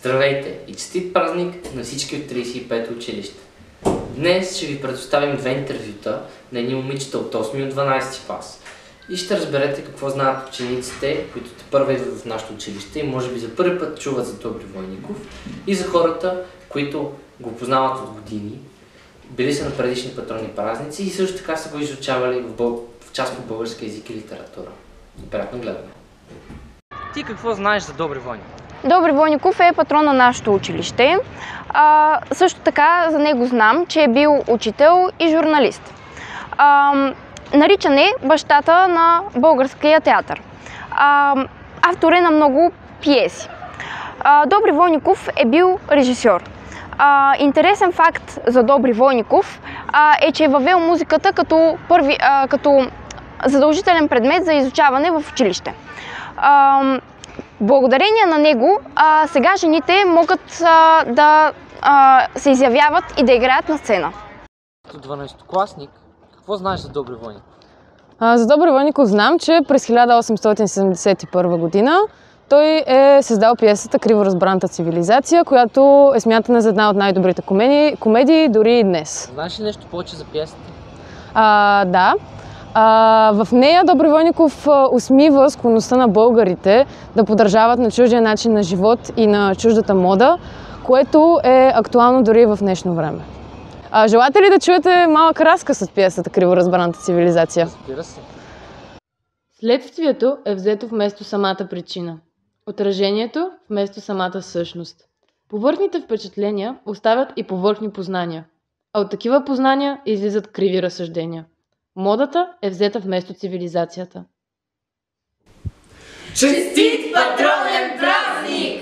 Здравейте и честит празник на всички от 35 училища! Днес ще ви предоставим две интервюта на едни момичета от 8 и от 12 клас. И ще разберете какво знаят учениците, които тепърва идват в нашето училище и може би за първи път чуват за Добри Войников, и за хората, които го познават от години, били са на предишни патронни празници и също така са го изучавали в част по български език и литература. Приятно гледане! Ти какво знаеш за Добри Войников? Добри Войников е патрон на нашето училище. Също така за него знам, че е бил учител и журналист. Наричан е бащата на българския театър. Автор е на много пиеси. Добри Войников е бил режисьор. Интересен факт за Добри Войников е, че е въвел музиката като задължителен предмет за изучаване в училище. Благодарение на него сега жените могат да се изявяват и да играят на сцена. Като 12-класник, какво знаеш за Добри Войников? За Добри Войников знам, че през 1871 година той е създал пиесата "Криворазбраната цивилизация", която е смятана за една от най-добрите комедии дори и днес. Знаеш ли нещо повече за пиесата? Да. В нея Добри Войников усмива склонността на българите да поддържават на чуждия начин на живот и на чуждата мода, което е актуално дори в днешно време. Желаете ли да чуете малък разказ от пиесата "Криворазбраната цивилизация"? Разбира се. Следствието е взето вместо самата причина. Отражението вместо самата същност. Повърхните впечатления оставят и повърхни познания, а от такива познания излизат криви разсъждения. Модата е взета вместо цивилизацията. Честит патронен празник!